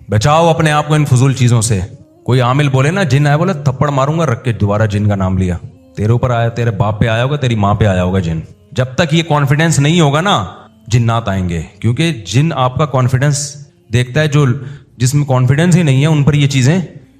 بچاؤ اپنے آپ کو ان فضول چیزوں سے. کوئی عامل بولے نا جن آیا, بولے تھپڑ ماروں گا, رکھ کے دوبارہ جن کا نام لیا. تیرے اوپر آیا, تیرے باپ پہ آیا ہوگا, تیری ماں پہ آیا ہوگا جن. جب تک یہ کانفیڈنس نہیں ہوگا نا, جنات آئیں گے. کیونکہ جن آپ کا کانفیڈنس دیکھتا ہے, جو جس میں کانفیڈنس ہی نہیں ہے ان پر یہ چیزیں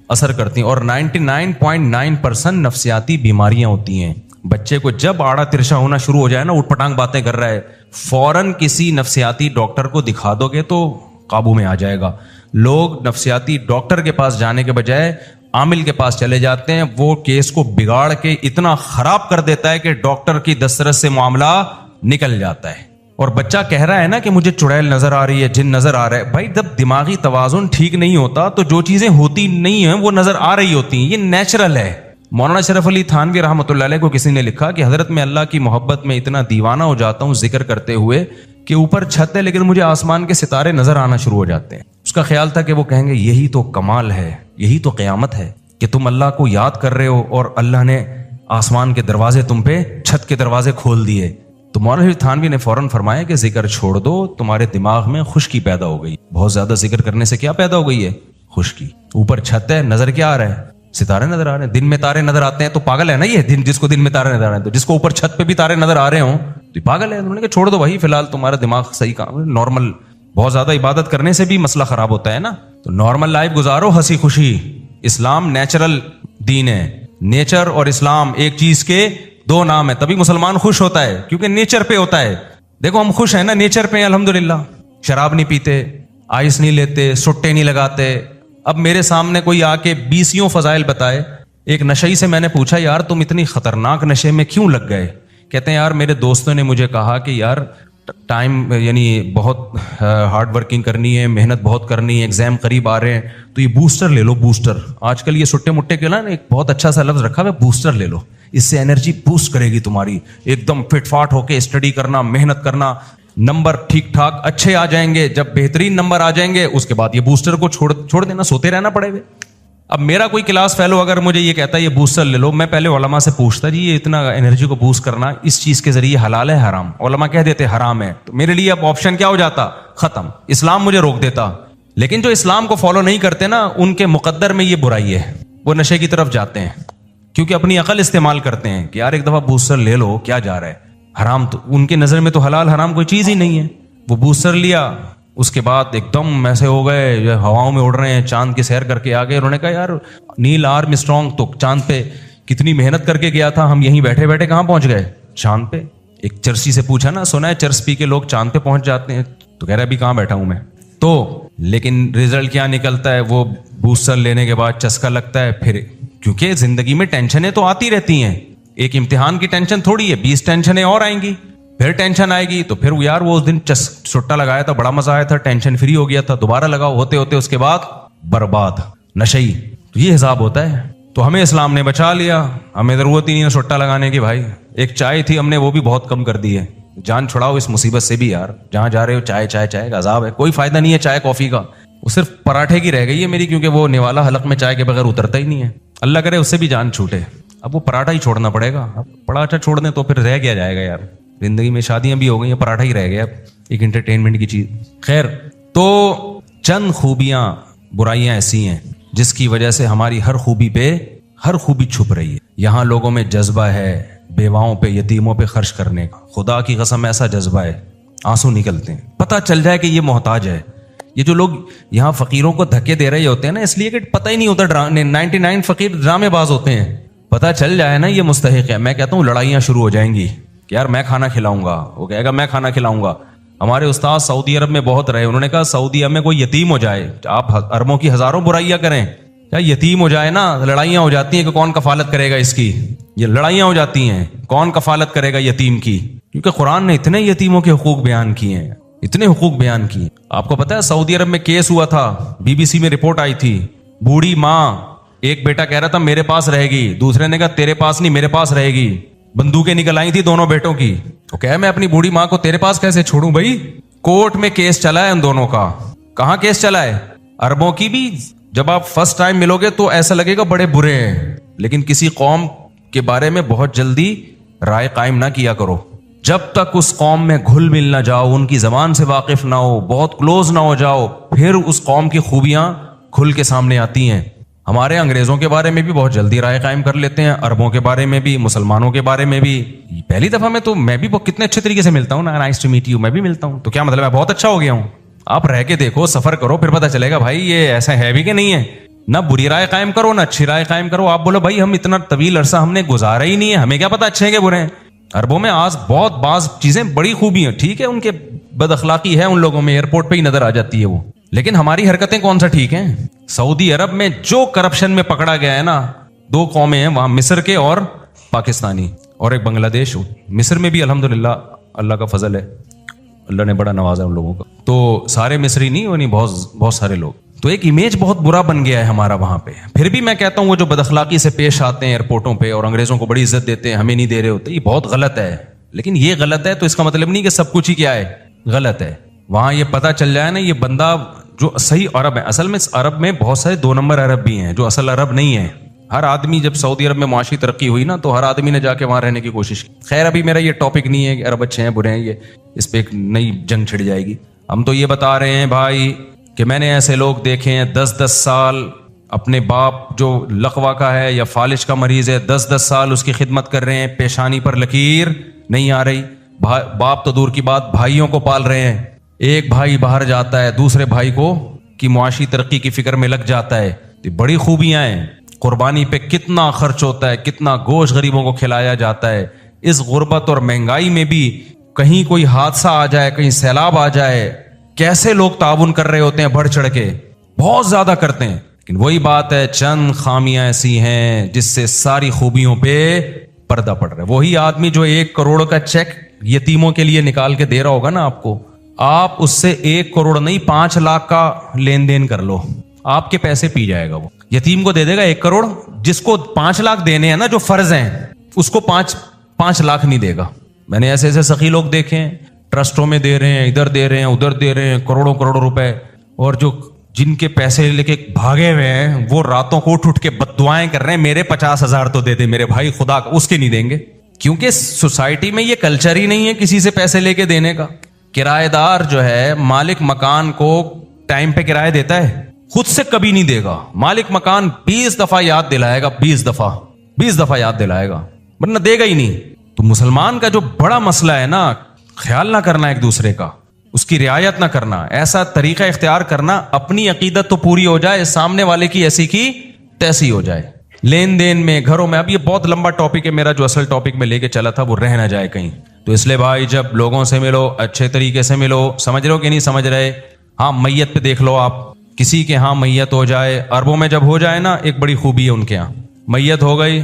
اثر کرتی ہیں. اور 99.9% نفسیاتی بیماریاں ہوتی ہیں. بچے کو جب آڑا ترشا ہونا شروع ہو جائے نا, اٹھ پٹانگ باتیں کر رہا ہے, فوراً کسی نفسیاتی ڈاکٹر کو دکھا دو گے تو قابو میں آ جائے گا. لوگ نفسیاتی ڈاکٹر کے پاس جانے کے بجائے عامل کے پاس چلے جاتے ہیں. وہ کیس کو بگاڑ کے اتنا خراب کر دیتا ہے کہ ڈاکٹر کی دسترس سے معاملہ نکل جاتا ہے. اور بچہ کہہ رہا ہے نا کہ مجھے چڑیل نظر آ رہی ہے, جن نظر آ رہا ہے. بھائی جب دماغی توازن ٹھیک نہیں ہوتا تو جو چیزیں ہوتی نہیں ہیں وہ نظر آ رہی ہوتی ہیں, یہ نیچرل ہے. مولانا شرف علی تھانوی رحمۃ اللہ علیہ کو کسی نے لکھا کہ حضرت میں اللہ کی محبت میں اتنا دیوانہ ہو جاتا ہوں ذکر کرتے ہوئے کہ اوپر چھت ہے لیکن مجھے آسمان کے ستارے نظر آنا شروع ہو جاتے ہیں. اس کا خیال تھا کہ وہ کہیں گے یہی تو کمال ہے, یہی تو قیامت ہے کہ تم اللہ کو یاد کر رہے ہو اور اللہ نے آسمان کے دروازے تم پہ, چھت کے دروازے کھول دیے. تو مولانا تھانوی نے فوراً فرمایا کہ ذکر چھوڑ دو, تمہارے دماغ میں خشکی پیدا ہو گئی. بہت زیادہ ذکر کرنے سے کیا پیدا ہو گئی ہے؟ خشکی. اوپر چھت ہے, نظر کیا آ رہا ہے؟ ستارے نظر آ رہے ہیں. دن میں تارے نظر آتے ہیں تو پاگل ہے نا یہ, دن جس کو دن میں تارے نظر آ رہے ہیں. تو جس کو اوپر چھت پہ بھی تارے نظر آ رہے ہوں تو پاگل ہے. انہوں نے کہا چھوڑ دو بھائی, فی الحال تمہارا دماغ صحیح کام, نارمل. بہت زیادہ عبادت کرنے سے بھی مسئلہ خراب ہوتا ہے نا. تو نارمل لائف گزارو, ہنسی خوشی. اسلام نیچرل دین ہے. نیچر اور اسلام ایک چیز کے دو نام ہے. تبھی مسلمان خوش ہوتا ہے کیونکہ نیچر پہ ہوتا ہے. دیکھو ہم خوش ہیں نا نیچر پہ, الحمدللہ. شراب نہیں پیتے, آئس نہیں لیتے, سٹے نہیں لگاتے. اب میرے سامنے کوئی آ کے 20 فضائل بتائے. ایک نشئی سے میں نے پوچھا یار تم اتنی خطرناک نشے میں کیوں لگ گئے؟ کہتے ہیں یار میرے دوستوں نے مجھے کہا کہ یار ٹائم یعنی بہت ہارڈ ورکنگ کرنی ہے, محنت بہت کرنی ہے, ایگزام قریب آ رہے ہیں, تو یہ بوسٹر لے لو. بوسٹر آج کل یہ سٹے مٹے کے نا ایک بہت اچھا سا لفظ رکھا ہے, بوسٹر لے لو. اس سے انرجی بوسٹ کرے گی تمہاری, ایک دم فٹ فاٹ ہو کے اسٹڈی کرنا, محنت کرنا, نمبر ٹھیک ٹھاک اچھے آ جائیں گے. جب بہترین نمبر آ جائیں گے اس کے بعد یہ بوسٹر کو چھوڑ دینا, سوتے رہنا پڑے گا. اب میرا کوئی کلاس فیلو اگر مجھے یہ کہتا ہے یہ بوسٹر لے لو, میں پہلے علماء سے پوچھتا جی یہ اتنا انرجی کو بوسٹ کرنا اس چیز کے ذریعے حلال ہے حرام؟ علماء کہہ دیتے حرام ہے. تو میرے لیے اب آپشن کیا ہو جاتا؟ ختم. اسلام مجھے روک دیتا. لیکن جو اسلام کو فالو نہیں کرتے نا, ان کے مقدر میں یہ برائی ہے, وہ نشے کی طرف جاتے ہیں کیونکہ اپنی عقل استعمال کرتے ہیں کہ یار ایک دفعہ بوسٹر لے لو, کیا جا رہا ہے. حرام تو ان کے نظر میں تو حلال حرام کوئی چیز ہی نہیں ہے. وہ بوسٹر لیا, اس کے بعد ایک دم ایسے ہو گئے, ہواؤں میں اڑ رہے ہیں, چاند کی سیر کر کے آ گئے. انہوں نے کہا یار نیل آرم اسٹرانگ تو چاند پہ کتنی محنت کر کے گیا تھا, ہم یہیں بیٹھے بیٹھے کہاں پہنچ گئے؟ چاند پہ. ایک چرسی سے پوچھا نا, سنا ہے چرس پی کے لوگ چاند پہ پہنچ جاتے ہیں؟ تو کہہ رہا ابھی کہاں بیٹھا ہوں میں. تو لیکن رزلٹ کیا نکلتا ہے؟ وہ بوسٹر لینے کے بعد چسکا لگتا ہے. پھر کیونکہ زندگی میں ٹینشنیں تو آتی رہتی ہیں, ایک امتحان کی ٹینشن تھوڑی ہے, 20 ٹینشنیں اور آئیں گی. پھر ٹینشن آئے گی تو پھر یار وہ اس دن سٹا لگایا تھا, بڑا مزہ آیا تھا, ٹینشن فری ہو گیا تھا, دوبارہ لگاؤ, ہوتے ہوتے اس کے بعد برباد, نشئی. تو یہ حساب ہوتا ہے. تو ہمیں اسلام نے بچا لیا, ہمیں ضرورت ہی نہیں ہے سٹا لگانے کی. بھائی ایک چائے تھی, ہم نے وہ بھی بہت کم کر دی ہے. جان چھڑاؤ اس مصیبت سے بھی یار, جہاں جا رہے ہو چائے چائے چائے کا عذاب ہے, کوئی فائدہ نہیں ہے چائے کافی کا. وہ صرف پراٹھے کی رہ گئی ہے میری, کیونکہ وہ نوالا حلق میں چائے کے بغیر اترتا ہی نہیں ہے. اللہ کرے اس سے بھی جان چھوٹے. اب وہ پراٹھا ہی چھوڑنا پڑے گا. اب پراٹھا چھوڑ دیں تو پھر رہ گیا جائے گا یار. زندگی میں شادیاں بھی ہو گئی ہیں, پراٹھا ہی رہ گیا اب, ایک انٹرٹینمنٹ کی چیز. خیر, تو چند خوبیاں برائیاں ایسی ہیں جس کی وجہ سے ہماری ہر خوبی پہ ہر خوبی چھپ رہی ہے. یہاں لوگوں میں جذبہ ہے بیواؤں پہ, یتیموں پہ خرچ کرنے کا. خدا کی قسم ایسا جذبہ ہے, آنسو نکلتے ہیں. پتہ چل جائے کہ یہ محتاج ہے. یہ جو لوگ یہاں فقیروں کو دھکے دے رہے ہوتے ہیں نا, اس لیے کہ پتہ ہی نہیں ہوتا, 99 فقیر ڈرامے باز ہوتے ہیں. پتہ چل جائے نا یہ مستحق ہے, میں کہتا ہوں لڑائیاں شروع ہو جائیں گی کہ یار میں کھانا کھلاؤں گا, وہ کہے گا میں کھانا کھلاؤں گا. ہمارے استاد سعودی عرب میں بہت رہے, انہوں نے کہا سعودی عرب میں کوئی یتیم ہو جائے, آپ اربوں کی ہزاروں برائیاں کریں, یا یتیم ہو جائے نا, لڑائیاں ہو جاتی ہیں کہ کون کفالت کرے گا اس کی. یہ لڑائیاں ہو جاتی ہیں کون کفالت کرے گا یتیم کی, کیونکہ قرآن نے اتنے یتیموں کے حقوق بیان کیے ہیں, اتنے حقوق بیان کیے. آپ کو پتا ہے سعودی عرب میں کیس ہوا تھا, BBC میں رپورٹ آئی تھی. بوڑھی ماں, ایک بیٹا کہہ رہا تھا میرے پاس رہے گی, دوسرے نے کہا تیرے پاس نہیں میرے پاس رہے گی. بندوقیں نکل آئی تھی دونوں بیٹوں کی. تو کہا میں اپنی بوڑھی ماں کو تیرے پاس کیسے چھوڑوں بھائی. کورٹ میں کیس چلا ہے ان دونوں کا. کہاں کیس چلا ہے؟ عربوں کی بھی. جب آپ فرسٹ ٹائم ملو گے تو ایسا لگے گا بڑے برے ہیں, لیکن کسی قوم کے بارے میں بہت جلدی رائے قائم نہ کیا کرو. جب تک اس قوم میں گھل مل نہ جاؤ, ان کی زبان سے واقف نہ ہو, بہت کلوز نہ ہو جاؤ, پھر اس قوم کی خوبیاں کھل کے سامنے آتی ہیں. ہمارے انگریزوں کے بارے میں بھی بہت جلدی رائے قائم کر لیتے ہیں, عربوں کے بارے میں بھی, مسلمانوں کے بارے میں بھی. پہلی دفعہ میں تو میں بھی کتنے اچھے طریقے سے ملتا ہوں نا, نائس ٹو میٹ یو, میں بھی ملتا ہوں, تو کیا مطلب میں بہت اچھا ہو گیا ہوں؟ آپ رہ کے دیکھو, سفر کرو, پھر پتہ چلے گا بھائی یہ ایسا ہے بھی کہ نہیں ہے. نہ بری رائے قائم کرو نہ اچھی رائے قائم کرو. آپ بولو بھائی ہم اتنا طویل عرصہ ہم نے گزارا ہی نہیں ہے, ہمیں کیا پتا اچھے ہیں کہ برے ہیں. عربوں میں آج بہت بعض چیزیں بڑی خوبی ہیں, ٹھیک ہے ان کے بد اخلاقی ہے ان لوگوں میں, ایئرپورٹ پہ ہی نظر آ جاتی ہے وہ, لیکن ہماری حرکتیں کون سا ٹھیک ہیں. سعودی عرب میں جو کرپشن میں پکڑا گیا ہے نا, 2 قومیں ہیں وہاں, مصر کے اور پاکستانی, اور ایک بنگلہ دیش. مصر میں بھی الحمدللہ اللہ کا فضل ہے, اللہ نے بڑا نوازا ان لوگوں کا, تو سارے مصری نہیں, وہ نہیں, بہت سارے لوگ. تو ایک امیج بہت برا بن گیا ہے ہمارا وہاں پہ. پھر بھی میں کہتا ہوں وہ جو بد اخلاقی سے پیش آتے ہیں ایئرپورٹوں پہ اور انگریزوں کو بڑی عزت دیتے ہیں, ہمیں نہیں دے رہے ہوتے, یہ بہت غلط ہے. لیکن یہ غلط ہے تو اس کا مطلب نہیں کہ سب کچھ ہی کیا ہے غلط ہے. وہاں یہ پتہ چل جائے نا, یہ بندہ جو صحیح عرب ہے, اصل میں عرب میں بہت سارے 2 نمبر عرب بھی ہیں جو اصل عرب نہیں ہیں. ہر آدمی, جب سعودی عرب میں معاشی ترقی ہوئی نا تو ہر آدمی نے جا کے وہاں رہنے کی کوشش کی. خیر ابھی میرا یہ ٹاپک نہیں ہے کہ عرب اچھے ہیں برے ہیں, یہ اس پہ ایک نئی جنگ چھڑ جائے گی. ہم تو یہ بتا رہے ہیں بھائی کہ میں نے ایسے لوگ دیکھے ہیں 10 سال اپنے باپ جو لقوا کا ہے یا فالج کا مریض ہے, 10 سال اس کی خدمت کر رہے ہیں, پیشانی پر لکیر نہیں آ رہی. باپ تو دور کی بات, بھائیوں کو پال رہے ہیں. ایک بھائی باہر جاتا ہے, دوسرے بھائی کو کی معاشی ترقی کی فکر میں لگ جاتا ہے. یہ بڑی خوبیاں ہیں. قربانی پہ کتنا خرچ ہوتا ہے, کتنا گوشت غریبوں کو کھلایا جاتا ہے. اس غربت اور مہنگائی میں بھی کہیں کوئی حادثہ آ جائے, کہیں سیلاب آ جائے, کیسے لوگ تعاون کر رہے ہوتے ہیں, بڑھ چڑھ کے بہت زیادہ کرتے ہیں. لیکن وہی بات ہے, چند خامیاں ایسی ہیں جس سے ساری خوبیوں پہ پردہ پڑ رہا ہے. وہی آدمی جو 1 کروڑ کا چیک یتیموں کے لیے نکال کے دے رہا ہوگا نا آپ کو, آپ اس سے 1 کروڑ نہیں 5 لاکھ کا لین دین کر لو, آپ کے پیسے پی جائے گا. وہ یتیم کو دے دے گا 1 کروڑ, جس کو 5 لاکھ دینے ہیں نا جو فرض ہیں, اس کو 5 لاکھ نہیں دے گا. میں نے ایسے سخی لوگ دیکھے ہیں, ٹرسٹوں میں دے رہے ہیں, ادھر دے رہے ہیں, ادھر دے رہے ہیں, کروڑوں روپے, اور جو جن کے پیسے لے کے بھاگے ہوئے ہیں وہ راتوں کو اٹھ کے بد دعائیں کر رہے ہیں, میرے 50,000 تو دے دے میرے بھائی, خدا کا اس کے نہیں دیں گے. کیونکہ سوسائٹی میں یہ کلچر ہی نہیں ہے کسی سے پیسے لے کے دینے کا. کرایہ دار جو ہے, مالک مکان کو ٹائم پہ کرایہ دیتا ہے, خود سے کبھی نہیں دے گا. مالک مکان 20 دفعہ یاد دلائے گا, 20 دفعہ یاد دلائے گا, ورنہ دے گا ہی نہیں. تو مسلمان کا جو بڑا مسئلہ ہے نا, خیال نہ کرنا ایک دوسرے کا, اس کی رعایت نہ کرنا, ایسا طریقہ اختیار کرنا اپنی عقیدت تو پوری ہو جائے, سامنے والے کی ایسی کی تیسی ہو جائے. لین دین میں, گھروں میں, اب یہ بہت لمبا ٹاپک ہے میرا, جو اصل ٹاپک میں لے کے چلا تھا وہ رہ نہ جائے کہیں. تو اس لیے بھائی جب لوگوں سے ملو اچھے طریقے سے ملو, سمجھ رہے ہو کہ نہیں سمجھ رہے. ہاں میت پہ دیکھ لو آپ, کسی کے ہاں میت ہو جائے, عربوں میں جب ہو جائے نا, ایک بڑی خوبی ہے ان کے ہاں, میت ہو گئی,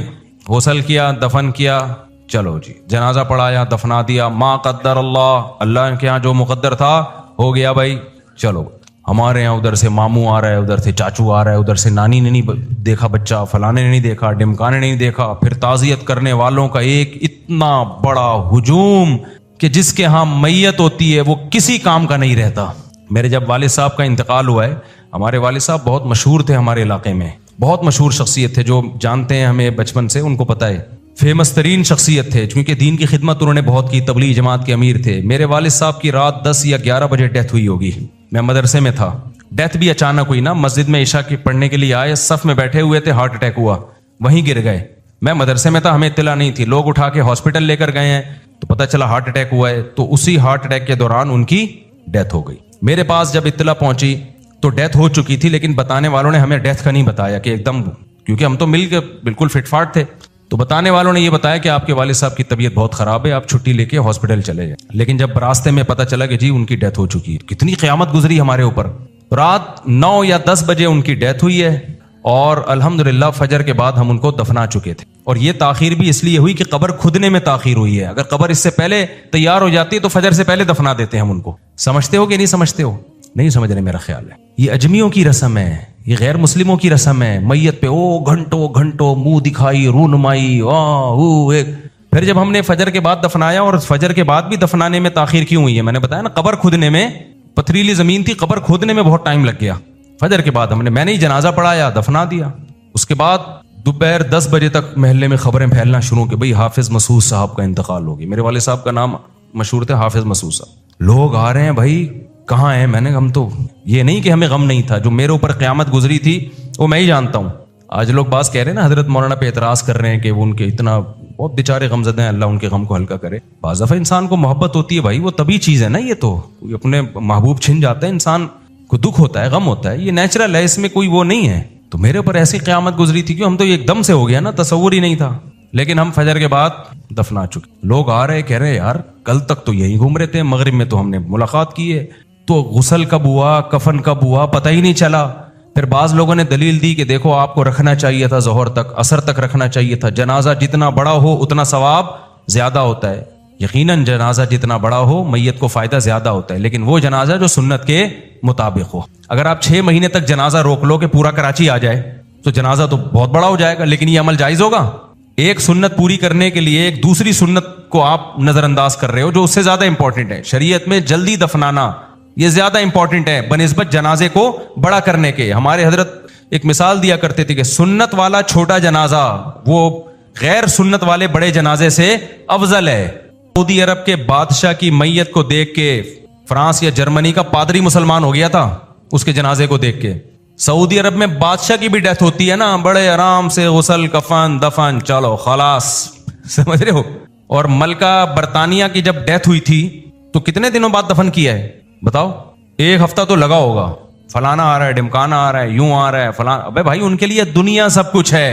غسل کیا, دفن کیا, چلو جی جنازہ پڑھایا, دفنا دیا, ما قدر اللہ کے ہاں جو مقدر تھا ہو گیا بھائی, چلو. ہمارے یہاں ادھر سے ماموں آ رہا ہے, ادھر سے چاچو آ رہا ہے, ادھر سے نانی نے نہیں دیکھا بچہ, فلانے نے نہیں دیکھا, ڈمکانے نے نہیں دیکھا, پھر تعزیت کرنے والوں کا ایک اتنا بڑا ہجوم کہ جس کے ہاں میت ہوتی ہے وہ کسی کام کا نہیں رہتا. میرے جب والد صاحب کا انتقال ہوا ہے, ہمارے والد صاحب بہت مشہور تھے ہمارے علاقے میں, بہت مشہور شخصیت تھے, جو جانتے ہیں ہمیں بچپن سے ان کو پتہ ہے, فیمس ترین شخصیت تھے, کیونکہ دین کی خدمت انہوں نے بہت کی, تبلیغ جماعت کے امیر تھے. میرے والد صاحب کی رات 10 یا 11 بجے ڈیتھ ہوئی ہوگی, میں مدرسے میں تھا. ڈیتھ بھی اچانک ہوئی نا, مسجد میں عشاء کی پڑھنے کے لیے آئے, صف میں بیٹھے ہوئے تھے, ہارٹ اٹیک ہوا, وہیں گر گئے. میں مدرسے میں تھا, ہمیں اطلاع نہیں تھی, لوگ اٹھا کے ہاسپٹل لے کر گئے ہیں تو پتہ چلا ہارٹ اٹیک ہوا ہے. تو اسی ہارٹ اٹیک کے دوران ان کی ڈیتھ ہو گئی. میرے پاس جب اطلاع پہنچی تو ڈیتھ ہو چکی تھی, لیکن بتانے والوں نے ہمیں ڈیتھ کا نہیں بتایا کہ ایک دم, کیونکہ ہم تو مل کے بالکل فٹ فاٹ تھے. تو بتانے والوں نے یہ بتایا کہ آپ کے والد صاحب کی طبیعت بہت خراب ہے, آپ چھٹی لے کے ہاسپٹل چلے جائیں. لیکن جب راستے میں پتہ چلا کہ جی ان کی ڈیتھ ہو چکی ہے, کتنی قیامت گزری ہمارے اوپر. رات 9 یا 10 بجے ان کی ڈیتھ ہوئی ہے, اور الحمدللہ فجر کے بعد ہم ان کو دفنا چکے تھے. اور یہ تاخیر بھی اس لیے ہوئی کہ قبر کھدنے میں تاخیر ہوئی ہے. اگر قبر اس سے پہلے تیار ہو جاتی تو فجر سے پہلے دفنا دیتے ہم ان کو. سمجھتے ہو کہ نہیں سمجھتے ہو؟ نہیں سمجھ رہے, میرا خیال ہے. یہ اجمیوں کی رسم ہے, یہ غیر مسلموں کی رسم ہے. میت پہ گھنٹوں منہ دکھائی, رونمائی, پھر جب ہم نے فجر کے بعد دفنایا, اور فجر کے بعد بھی دفنانے میں تاخیر کیوں ہوئی ہے, میں نے بتایا نا, قبر کھودنے میں, پتھریلی زمین تھی, قبر کھودنے میں بہت ٹائم لگ گیا. فجر کے بعد میں نے ہی جنازہ پڑھایا, دفنا دیا. اس کے بعد दोपहर 10 बजे तक महल्ले में खबरें फैलना शुरू कि भाई हाफिज मसूद साहब का इंतकाल हो गया। मेरे वाले साहब का नाम मशहूर थे हाफिज मसूद साहब। लोग आ रहे हैं, भाई कहाँ हैं? मैंने हम तो ये नहीं कि हमें गम नहीं था, जो मेरे ऊपर क़यामत गुजरी थी वो मैं ही जानता हूँ। आज लोग बात कह रहे हैं ना, हजरत मौलाना पे एतराज कर रहे हैं कि वो उनके इतना बहुत बेचारे गमज़दे हैं, अल्लाह उनके गम को हल्का करे। बाज़ दफ़ा इंसान को मोहब्बत होती है भाई, वो तभी चीज़ है ना। ये तो अपने महबूब छिन जाता है, इंसान को दुख होता है, गम होता है, ये नेचुरल है, इसमें कोई वो नहीं है। तो मेरे ऊपर ऐसी क़यामत गुजरी थी कि हम तो एकदम से हो गया ना, तसव्वुर ही नहीं था। लेकिन हम फजर के बाद दफना चुके। लोग आ रहे कह रहे यार कल तक तो यहीं घूम रहे थे, मगरिब में तो हमने मुलाकात की है, तो गुस्ल कब हुआ, कफन कब हुआ, पता ही नहीं चला। फिर बाज लोगों ने दलील दी कि देखो आपको रखना चाहिए था ज़ोहर तक, असर तक रखना चाहिए था। जनाजा जितना बड़ा हो उतना सवाब ज्यादा होता है। यकीनन जनाजा जितना बड़ा हो मैयत को फायदा ज्यादा होता है, लेकिन वो जनाजा जो सुन्नत के मुताबिक हो। अगर आप 6 महीने तक जनाजा रोक लो कि पूरा कराची आ जाए तो जनाजा तो बहुत बड़ा हो जाएगा, लेकिन ये अमल जायज होगा? एक सुन्नत पूरी करने के लिए एक दूसरी सुन्नत को आप नजरअंदाज कर रहे हो जो उससे ज्यादा इंपॉर्टेंट है। शरीयत में जल्दी दफनाना ये ज्यादा इंपॉर्टेंट है बनिस्बत जनाजे को बड़ा करने के। हमारे हजरत एक मिसाल दिया करते थे कि सुन्नत वाला छोटा जनाजा वो गैर सुन्नत वाले बड़े जनाजे से अफजल है। सऊदी अरब के बादशाह की मैयत को देख के फ्रांस या जर्मनी का पादरी मुसलमान हो गया था, उसके जनाजे को देख के। सऊदी अरब में बादशाह की भी डेथ होती है ना, बड़े आराम से गुस्ल कफन दफन चलो खलास, समझ रहे हो। और मलका बरतानिया की जब डेथ हुई थी तो कितने दिनों बाद दफन किया है बताओ? 1 हफ्ता तो लगा होगा। फलाना आ रहा है, ढिमकाना आ रहा है, यूं आ रहा है फलाना। अबे भाई उनके लिए दुनिया सब कुछ है,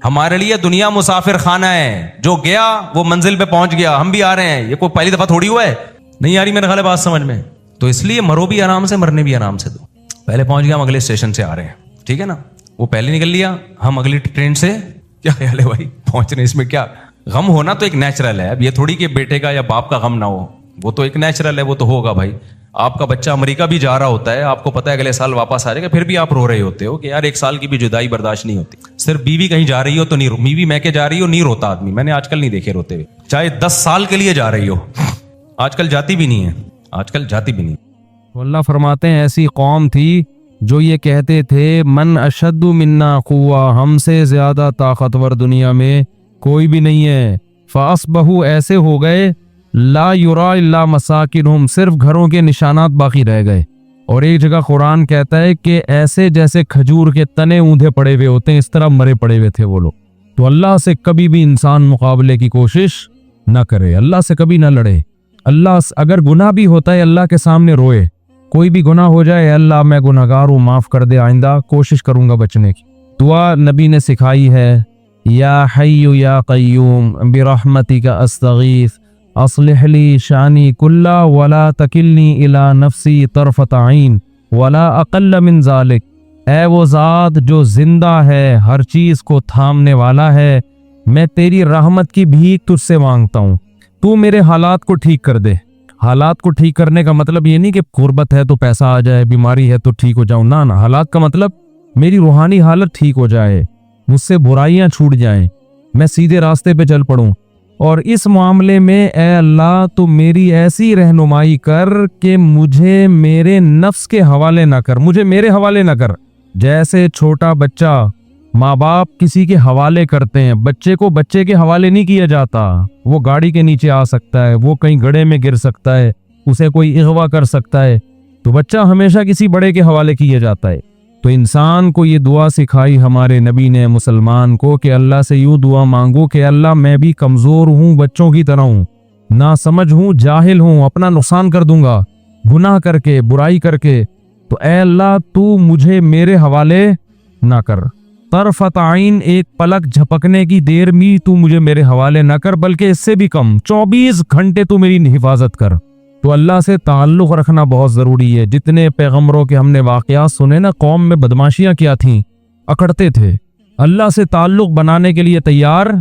हमारे लिए दुनिया मुसाफिर खाना है। जो गया वो मंजिल पे पहुंच गया, हम भी आ रहे हैं। ये कोई पहली दफा थोड़ी हुआ है। नहीं आ रही मेरे ख्याल बात समझ में? तो इसलिए मरो भी आराम से, मरने भी आराम से। तो पहले पहुंच गया, हम अगले स्टेशन से आ रहे हैं, ठीक है ना। वो पहले निकल लिया, हम अगली ट्रेन से। क्या ख्याल है भाई पहुंचने? इसमें क्या गम होना तो एक नेचुरल है। अब ये थोड़ी कि बेटे का या बाप का गम ना हो, वो तो एक नेचुरल है, वो तो होगा भाई। आपका बच्चा अमेरिका भी जा रहा होता है, आपको पता है अगले साल वापस आ जाएगा, फिर भी आप रो रहे होते हो कि यार 1 साल की भी जुदाई बर्दाश्त नहीं होती। सिर्फ बीवी कहीं जा रही हो तो नहीं, बीवी मैके जा रही हो नहीं रोता आदमी। मैंने आजकल नहीं देखे रोते हुए, चाहे 10 साल के लिए जा रही हो, आजकल जाती भी नहीं है, आजकल जाती भी नहीं। अल्लाह फरमाते हैं ऐसी कौम थी जो ये कहते थे मन अशद्दु मिन्ना कुव्वा, हमसे ज्यादा ताकतवर दुनिया में कोई भी नहीं है। फासबहू, ऐसे हो गए, ला युरा इल्ला मसाकिनहुम, सिर्फ घरों के निशानात बाकी रह गए। और एक जगह कुरान कहता है कि ऐसे जैसे खजूर के तने ऊंधे पड़े हुए होते हैं, इस तरह मरे पड़े हुए थे वो लोग। तो अल्लाह से कभी भी इंसान मुकाबले की कोशिश ना करे, अल्लाह से कभी ना लड़े। अल्लाह अगर गुनाह भी होता है अल्लाह के सामने रोए, कोई भी गुनाह हो जाए, अल्लाह मैं गुनहगार हूँ माफ कर दे, आइंदा कोशिश करूंगा बचने की। दुआ नबी ने सिखाई है, या हय्यु या क़य्यूम बिरहमतिका अस्तगीथ अस्लिह ली शानी कुल्ला वला तकिलनी इला नफ्सी तरफत आइन वला अक़ल्ल मिन ज़ालिक। ऐ वो ज़ात जो जिंदा है, हर चीज़ को थामने वाला है, मैं तेरी रहमत की भीख तुझसे मांगता हूँ, तू मेरे हालात को ठीक कर दे। हालात को ठीक करने का मतलब ये नहीं कि गुर्बत है तो पैसा आ जाए, बीमारी है तो ठीक हो जाऊं, ना ना। हालात का मतलब मेरी रूहानी हालत ठीक हो जाए, मुझसे बुराइयां छूट जाएं, मैं सीधे रास्ते पे चल पड़ूं। और इस मामले में ए अल्लाह तो मेरी ऐसी रहनुमाई कर कि मुझे मेरे नफ्स के हवाले ना कर, मुझे मेरे हवाले ना कर। जैसे छोटा बच्चा माँ बाप किसी के हवाले करते हैं, बच्चे को बच्चे के हवाले नहीं किया जाता। वो गाड़ी के नीचे आ सकता है, वो कहीं गड्ढे में गिर सकता है, उसे कोई अगवा कर सकता है, तो बच्चा हमेशा किसी बड़े के हवाले किया जाता है। तो इंसान को ये दुआ सिखाई हमारे नबी ने मुसलमान को कि अल्लाह से यूं दुआ मांगो कि अल्लाह मैं भी कमजोर हूँ, बच्चों की तरह हूँ, ना समझ हूँ, जाहिल हूँ, अपना नुकसान कर दूंगा गुनाह करके, बुराई करके। तो ए अल्लाह तू मुझे मेरे हवाले ना कर। तरफत आइन, एक पलक झपकने की देर में तू मुझे मेरे हवाले न कर, बल्कि इससे भी कम 24 घंटे तू मेरी हिफाजत कर। तो अल्लाह से ताल्लुक रखना बहुत जरूरी है। जितने पैगंबरों के हमने वाकयात सुने ना, कौम में बदमाशियां क्या थीं, अकड़ते थे, अल्लाह से ताल्लुक बनाने के लिए तैयार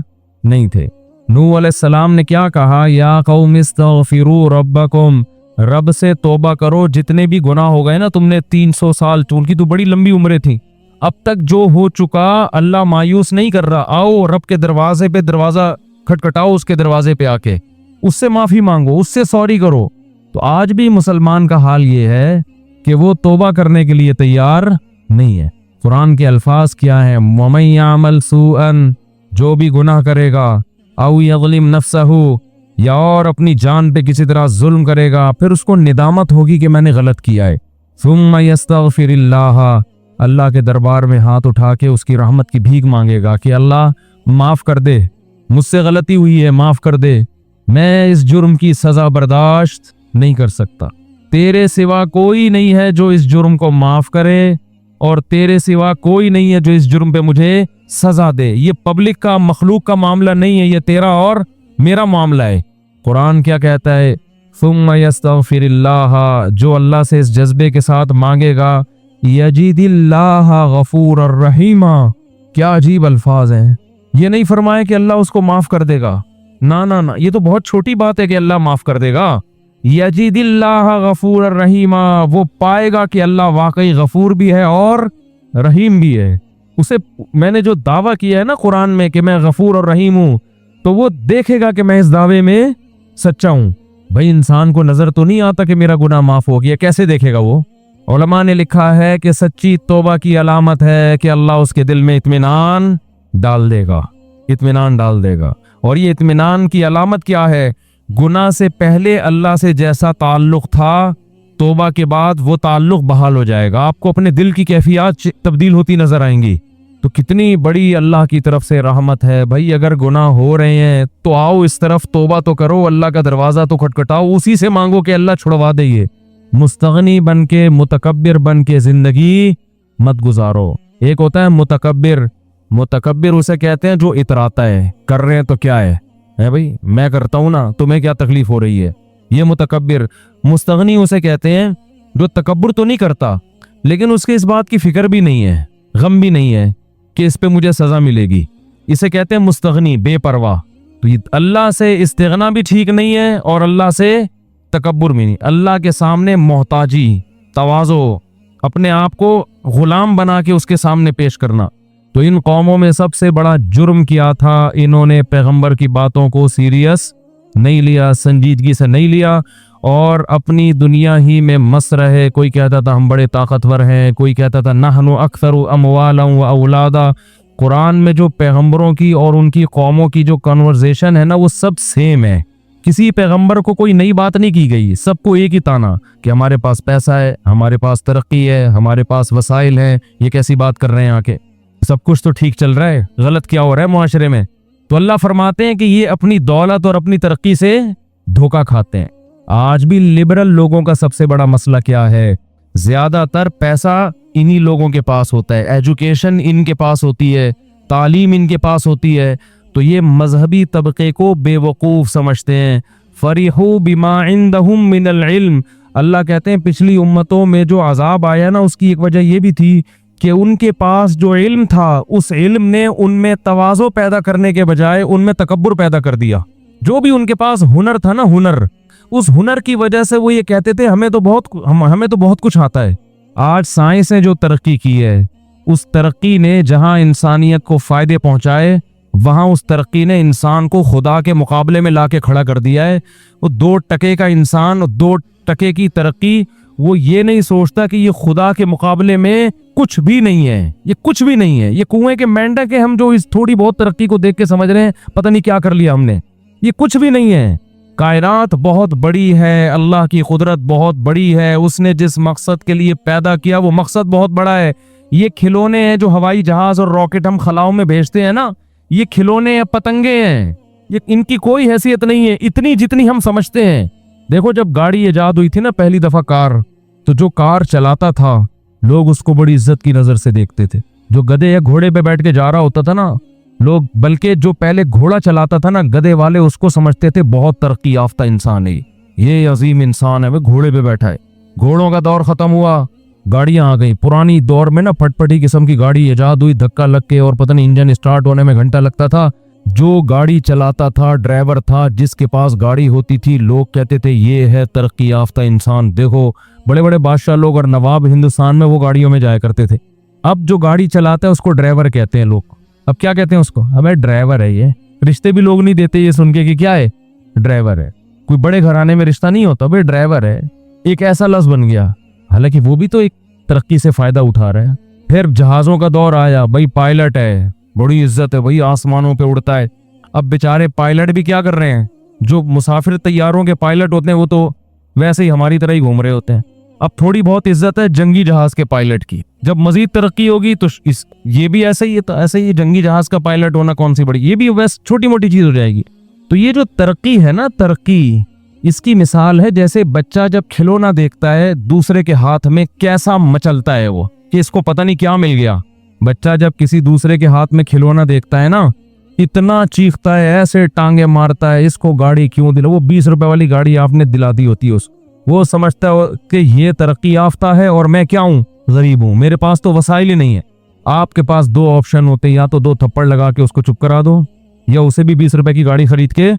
नहीं थे। नूह अलैहिस्सलाम ने क्या कहा, या कौम इस्तगफिरू रब्बकुम, रब से तौबा करो, जितने भी गुनाह हो गए ना तुमने 300 साल, उनकी तो बड़ी लंबी उम्रें थी, अब तक जो हो चुका अल्लाह मायूस नहीं कर रहा। आओ रब के दरवाजे पे, दरवाजा खटखटाओ उसके दरवाजे पे आके, उससे माफी मांगो, उससे सॉरी करो। तो आज भी मुसलमान का हाल ये है कि वो तौबा करने के लिए तैयार नहीं है। कुरान के अल्फाज क्या हैं, वमन यामल सूअन, जो भी गुनाह करेगा, औ यज़लिम नफ्सहू, या और अपनी जान पे किसी तरह जुल्म करेगा, फिर उसको निदामत होगी कि मैंने गलत किया है, सुम्मा यस्तगफिरिल्लाह, अल्लाह के दरबार में हाथ उठा के उसकी रहमत की भीख मांगेगा कि अल्लाह माफ़ कर दे, मुझसे गलती हुई है, माफ़ कर दे, मैं इस जुर्म की सज़ा बर्दाश्त नहीं कर सकता, तेरे सिवा कोई नहीं है जो इस जुर्म को माफ़ करे, और तेरे सिवा कोई नहीं है जो इस जुर्म पे मुझे सज़ा दे। ये पब्लिक का, मखलूक का मामला नहीं है, ये तेरा और मेरा मामला है। कुरान क्या कहता है, सुम्मा यस्तगफिरिल्लाह, जो अल्लाह से इस जज्बे के साथ मांगेगा, यजिदिल्लाह गफूरर रहीमा। क्या अजीब अल्फाज हैं। ये नहीं फरमाया कि अल्लाह उसको माफ कर देगा, ना ना ना, ये तो बहुत छोटी बात है कि अल्लाह माफ कर देगा। यजिदिल्लाह गफूरर रहीमा, वो पाएगा कि अल्लाह वाकई गफूर भी है और रहीम भी है। उसे मैंने जो दावा किया है ना कुरान में कि मैं गफूर और रहीम हूं, तो वो देखेगा कि मैं इस दावे में सच्चा हूं। भाई इंसान को नजर तो नहीं आता कि मेरा गुनाह माफ हो गया, कैसे देखेगा वो? उलमा ने लिखा है कि सच्ची तौबा की अलामत है कि अल्लाह उसके दिल में इत्मीनान डाल देगा, इत्मीनान डाल देगा। और ये इत्मीनान की अलामत क्या है? गुनाह से पहले अल्लाह से जैसा ताल्लुक था, तौबा के बाद वो ताल्लुक बहाल हो जाएगा। आपको अपने दिल की कैफियत तब्दील होती नजर आएंगी। तो कितनी बड़ी अल्लाह की तरफ से रहमत है। भाई अगर गुनाह हो रहे हैं तो आओ इस तरफ, तौबा तो करो, अल्लाह का दरवाजा तो खटखटाओ, उसी से मांगो कि अल्लाह छुड़वा दे। ये मुस्तगनी बन के, मुतकब्बिर बन के जिंदगी मत गुजारो। एक होता है मुतकब्बिर, मुतकब्बिर उसे कहते हैं जो इतराता है, कर रहे हैं तो क्या है भाई, मैं करता हूं ना, तुम्हें क्या तकलीफ हो रही है, ये मुतकब्बिर। मुस्तगनी उसे कहते हैं जो तकब्बुर तो नहीं करता, लेकिन उसके इस बात की फिक्र भी नहीं है, गम भी नहीं है कि इस पे मुझे सजा मिलेगी, इसे कहते हैं मुस्तगनी, बेपरवाह। तो ये अल्लाह से इस्तिगना भी ठीक नहीं है और अल्लाह से तकब्बुर भी नहीं। अल्लाह के सामने मोहताजी, तवाज़ो, अपने आप को गुलाम बना के उसके सामने पेश करना। तो इन कौमों में सबसे बड़ा जुर्म किया था, इन्होंने पैगंबर की बातों को सीरियस नहीं लिया, संजीदगी से नहीं लिया, और अपनी दुनिया ही में मस्त रहे। कोई कहता था हम बड़े ताकतवर हैं, कोई कहता था नहनु अक्सरु अमवालन व औलादा। कुरान में जो पैगंबरों की और उनकी कौमों की जो कन्वर्सेशन है ना, वो सब सेम है। किसी पैगंबर को कोई नई बात नहीं की गई, सबको एक ही ताना कि हमारे पास पैसा है, हमारे पास तरक्की है, हमारे पास वसाइल है। ये कैसी बात कर रहे हैं आके, सब कुछ तो ठीक चल रहा है, गलत क्या हो रहा है मुआशरे में? तो अल्लाह फरमाते हैं कि ये अपनी दौलत और अपनी तरक्की से धोखा खाते हैं। आज भी लिबरल लोगों का सबसे बड़ा मसला क्या है? ज्यादातर पैसा इन्हीं लोगों के पास होता है, एजुकेशन इनके पास होती है, तालीम इनके पास होती है। तो ये मजहबी तबके को बेवकूफ समझते हैं। फरिहू बिमा इंदहुम मिनल इल्म, अल्लाह कहते हैं पिछली उम्मतों में जो अजाब आया ना, उसकी एक वजह ये भी थी कि उनके पास जो इल्म था, उस इल्म ने उनमें तवाज़ो पैदा करने के बजाय उनमें तकब्बुर पैदा कर दिया। जो भी उनके पास हुनर था ना, हुनर, उस हुनर की वजह से वो ये कहते थे हमें तो बहुत कुछ आता है। आज साइंस ने जो तरक्की की है, उस तरक्की ने जहां इंसानियत को फायदे पहुंचाए, वहां उस तरक्की ने इंसान को खुदा के मुकाबले में लाके खड़ा कर दिया है। वो 2 टके का इंसान, 2 टके की तरक्की, वो ये नहीं सोचता कि ये खुदा के मुकाबले में कुछ भी नहीं है, ये कुछ भी नहीं है। ये कुएं के मेंढक है हम, जो इस थोड़ी बहुत तरक्की को देख के समझ रहे हैं पता नहीं क्या कर लिया हमने। ये कुछ भी नहीं है। कायनात बहुत बड़ी है, अल्लाह की कुदरत बहुत बड़ी है, उसने जिस मकसद के लिए पैदा किया वो मकसद बहुत बड़ा है। ये खिलौने हैं जो हवाई जहाज और रॉकेट हम खलाओं में भेजते हैं ना, ये खिलौने हैं, पतंगे हैं, ये इनकी कोई हैसियत नहीं है इतनी जितनी हम समझते हैं। देखो जब गाड़ी ईजाद हुई थी ना पहली दफा कार, तो जो कार चलाता था लोग उसको बड़ी इज्जत की नजर से देखते थे। जो गधे या घोड़े पे बैठ के जा रहा होता था ना लोग, बल्कि जो पहले घोड़ा चलाता था ना गधे वाले, उसको समझते थे बहुत तरक्की याफ्ता इंसान है, ये अजीम इंसान है, वो घोड़े पे बैठा है। घोड़ों का दौर खत्म हुआ, गाड़ियां आ गई। पुरानी दौर में ना फटफटी किस्म की गाड़ी ईजाद हुई, धक्का लग के और पता नहीं इंजन स्टार्ट होने में घंटा लगता था। जो गाड़ी चलाता था, ड्राइवर था, जिसके पास गाड़ी होती थी, लोग कहते थे ये है तरक्की याफ्ता इंसान। देखो बड़े बड़े बादशाह लोग और नवाब हिंदुस्तान में वो गाड़ियों में जाया करते थे। अब जो गाड़ी चलाता है उसको ड्राइवर कहते हैं लोग। अब क्या कहते हैं उसको? हमें ड्राइवर है। ये रिश्ते भी लोग नहीं देते ये सुन के कि क्या है, ड्राइवर है। कोई बड़े घराने में रिश्ता नहीं होता, भाई ड्राइवर है, एक ऐसा लफ्ज बन गया। हालांकि वो भी तो एक तरक्की से फायदा उठा रहा है। फिर जहाज़ों का दौर आया, भाई पायलट है, बड़ी इज्जत है भाई, आसमानों पे उड़ता है। अब बेचारे पायलट भी क्या कर रहे हैं, जो मुसाफिर तैयारों के पायलट होते हैं वो तो वैसे ही हमारी तरह ही घूम रहे होते हैं। अब थोड़ी बहुत इज्जत है जंगी जहाज के पायलट की। जब मजीद तरक्की होगी तो ये भी ऐसे ही है, तो ऐसे ही जंगी जहाज का पायलट होना कौन सी बड़ी, ये भी वैसे छोटी मोटी चीज हो जाएगी। तो ये जो तरक्की है ना, तरक्की, इसकी मिसाल है जैसे बच्चा जब खिलौना देखता है दूसरे के हाथ में कैसा मचलता है वो, कि इसको पता नहीं क्या मिल गया। बच्चा जब किसी दूसरे के हाथ में खिलौना देखता है ना, इतना चीखता है, ऐसे टांगे मारता है, इसको गाड़ी क्यों दिला, वो 20 रुपए वाली गाड़ी आपने दिला दी होती है उसको, वो समझता है कि ये तरक्की याफ्ता है और मैं क्या हूँ, गरीब हूँ, मेरे पास तो वसाइल ही नहीं है। आपके पास दो ऑप्शन होते हैं, या तो 2 थप्पड़ लगा के उसको चुप करा दो, या उसे भी 20 रुपए की गाड़ी खरीद के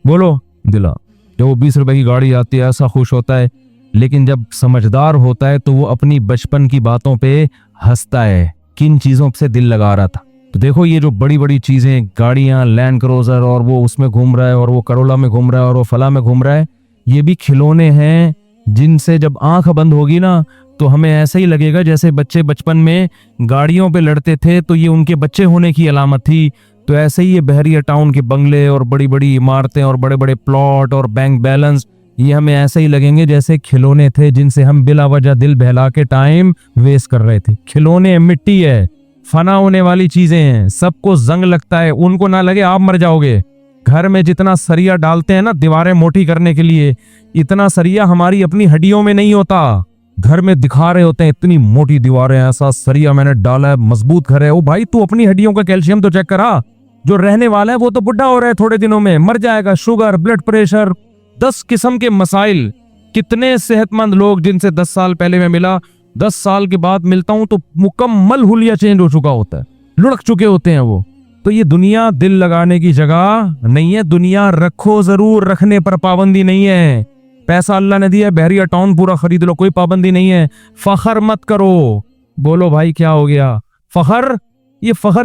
बोलो दिला। जब वो 20 रुपए की गाड़ी आती है ऐसा खुश होता है, लेकिन जब समझदार होता है तो वो अपनी बचपन की बातों पे हंसता है, किन चीजों से दिल लगा रहा था। तो देखो ये जो बड़ी बड़ी चीजें, गाड़ियां, लैंड क्रूजर, और वो उसमें घूम रहा है, और वो करोला में घूम रहा है, और वो फला में घूम रहा है, ये भी खिलौने हैं जिनसे जब आंख बंद होगी ना तो हमें ऐसा ही लगेगा जैसे बच्चे बचपन में गाड़ियों पे लड़ते थे तो ये उनके बच्चे होने की अलामत थी। तो ऐसे ही ये बहरिया टाउन के बंगले और बड़ी बड़ी इमारतें और बड़े बड़े प्लॉट और बैंक बैलेंस, ये हमें ऐसे ही लगेंगे जैसे खिलौने थे जिनसे हम बिला वजह दिल बहला के टाइम वेस्ट कर रहे थे। खिलौने मिट्टी है, फना होने वाली चीजें हैं, सबको जंग लगता है, उनको ना लगे आप मर जाओगे। घर में जितना सरिया डालते हैं ना दीवारें मोटी करने के लिए, इतना सरिया हमारी अपनी हड्डियों में नहीं होता। घर में दिखा रहे होते हैं इतनी मोटी दीवारें, ऐसा सरिया मैंने डाला है, मजबूत घर है। ओ भाई तू अपनी हड्डियों का कैल्शियम तो चेक करा, जो रहने वाला है वो तो बुढ़ा हो रहा है, थोड़े दिनों में मर जाएगा। शुगर, ब्लड प्रेशर, 10 किस्म के मसाइल। कितने सेहतमंद लोग जिनसे 10 साल पहले मैं मिला, 10 साल के बाद मिलता हूं तो मुकम्मल हुलिया चेंज हो चुका होता है, लुढ़क चुके होते हैं वो। तो ये दुनिया दिल लगाने की जगह नहीं है। दुनिया रखो जरूर, रखने पर पाबंदी नहीं है। पैसा अल्लाह ने दिया, बहरिया टाउन पूरा खरीद लो, कोई पाबंदी नहीं है। फखर मत करो। बोलो भाई क्या हो गया फखर,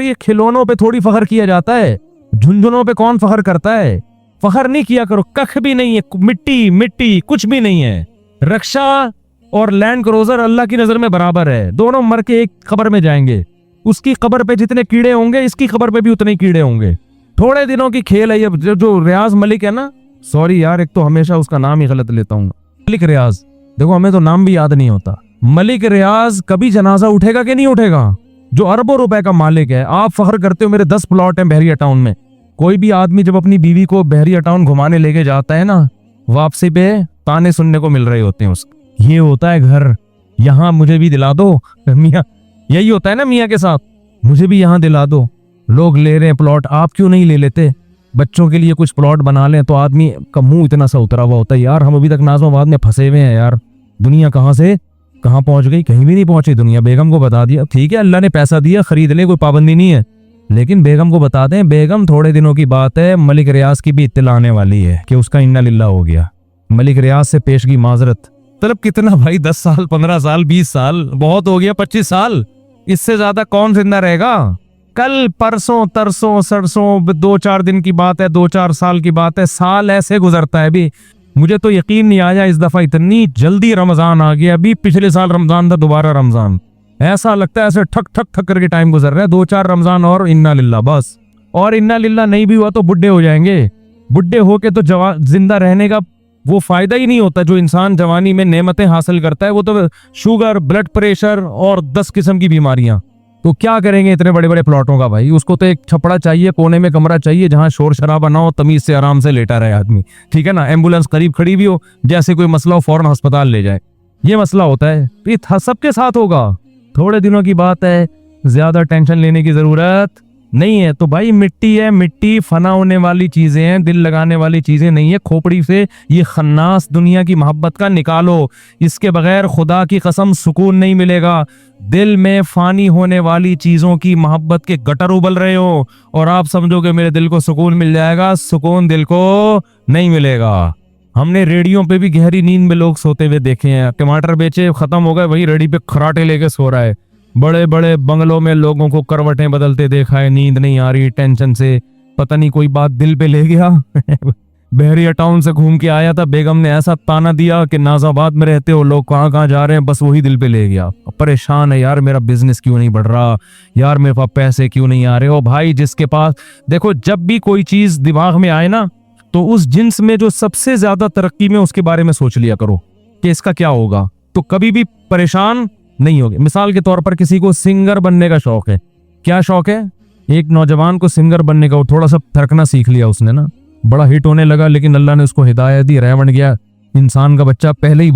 ये खिलौनों पे थोड़ी फखर किया जाता है, झुंझुनों पे कौन फखर करता है। फखर नहीं किया करो, कख भी नहीं है, मिट्टी मिट्टी कुछ भी नहीं है। रक्षा और लैंड क्रूजर अल्लाह की नजर में बराबर है, दोनों मर के एक कब्र में जाएंगे। उसकी कब्र पे जितने कीड़े होंगे इसकी कब्र पे भी उतने ही कीड़े होंगे। थोड़े दिनों की खेल है ये। जो रियाज मलिक है ना, सॉरी यार एक तो हमेशा उसका नाम ही गलत लेता हूँ, मलिक रियाज, देखो हमें तो नाम भी याद नहीं होता। मलिक रियाज कभी जनाजा उठेगा कि नहीं उठेगा, जो अरबों रुपए का मालिक है। आप फख्र करते हो मेरे 10 प्लॉट हैं बहरिया टाउन में। कोई भी आदमी जब अपनी बीवी को बहरिया टाउन घुमाने लेके जाता है ना, वापसी पे ताने सुनने को मिल रहे होते हैं उसके, ये होता है घर, यहाँ मुझे भी दिला दो मियाँ। यही होता है ना मियाँ के साथ, मुझे भी यहाँ दिला दो। लोग ले रहे हैं प्लॉट, आप क्यों नहीं ले लेते? बच्चों के लिए कुछ प्लॉट बना लें। तो आदमी का मुंह इतना सा उतरा हुआ होता है, यार हम अभी तक नाज़िमाबाद में फंसे हुए हैं यार, दुनिया कहाँ से कहाँ पहुंच गई, कहीं भी नहीं पहुंची दुनिया। बेगम को बता दिया, ठीक है अल्लाह ने पैसा दिया खरीद ले, कोई पाबंदी नहीं है, लेकिन बेगम को बता दें, बेगम थोड़े दिनों की बात है, मलिक रियाज की भी इत्तला आने वाली है कि उसका इन्ना लिल्ला हो गया। मलिक रियाज से पेशगी माजरत। मतलब कितना भाई, 10 साल 15 साल 20 साल बहुत हो गया, 25 साल, इससे ज्यादा कौन जिंदा रहेगा? कल परसों तरसों सरसों 2-4 दिन की बात है, 2-4 साल की बात है, साल ऐसे गुजरता है। अभी मुझे तो यकीन नहीं आया इस दफा इतनी जल्दी रमजान आ गया। अभी पिछले साल रमजान था, दोबारा रमजान, ऐसा लगता है ऐसे ठक ठक ठक करके टाइम गुजर रहा है। 2-4 रमजान और इन्ना लिल्ला बस। और इन्ना लिल्ला नहीं भी हुआ तो बुढ़े हो जाएंगे। बुढ़े होके तो जिंदा रहने का वो फायदा ही नहीं होता। जो इंसान जवानी में नेमतें हासिल करता है वो तो शुगर, ब्लड प्रेशर और 10 किस्म की बीमारियां। तो क्या करेंगे इतने बड़े बड़े प्लॉटों का भाई? उसको तो एक छपड़ा चाहिए, कोने में कमरा चाहिए जहां शोर शराबा ना हो, तमीज से आराम से लेटा रहे आदमी, ठीक है ना। एम्बुलेंस करीब खड़ी भी हो, जैसे कोई मसला हो फौरन अस्पताल ले जाए। ये मसला होता है, तो ये सबके साथ होगा। थोड़े दिनों की बात है, ज्यादा टेंशन लेने की जरूरत नहीं है। तो भाई मिट्टी है, मिट्टी फना होने वाली चीजें हैं, दिल लगाने वाली चीजें नहीं है। खोपड़ी से ये खन्नास दुनिया की मोहब्बत का निकालो, इसके बगैर खुदा की कसम सुकून नहीं मिलेगा। दिल में फानी होने वाली चीजों की मोहब्बत के गटर उबल रहे हो और आप समझोगे मेरे दिल को सुकून मिल जाएगा, सुकून दिल को नहीं मिलेगा। हमने रेडियो पे भी गहरी नींद में लोग सोते हुए देखे हैं। टमाटर बेचे खत्म हो गए, वही रेडी पे खराटे लेके सो रहा है। बड़े बड़े बंगलों में लोगों को करवटें बदलते देखा है, नींद नहीं आ रही टेंशन से, पता नहीं कोई बात दिल पे ले गया बहरिया टाउन से घूम के आया था, बेगम ने ऐसा ताना दिया कि नाजाबाद में रहते हो लोग, कहाँ कहाँ जा रहे हैं, बस वही दिल पे ले गया। परेशान है यार, मेरा बिजनेस क्यों नहीं बढ़ रहा यार, मेरे पास पैसे क्यों नहीं आ रहे हो भाई। जिसके पास देखो, जब भी कोई चीज दिमाग में आए ना, तो उस जिन्स में जो सबसे ज्यादा तरक्की में, उसके बारे में सोच लिया करो कि इसका क्या होगा, तो कभी भी परेशान नहीं होगे। मिसाल के तौर पर किसी को सिंगर बनने का शौक है, क्या शौक है, एक नौजवान को सिंगर बनने का, वो थोड़ा सा थरकना सीख लिया उसने ना, बड़ा हिट होने लगा, लेकिन अल्लाह ने उसको हिदायत दी, रह बन गया, इंसान का बच्चा पहले ही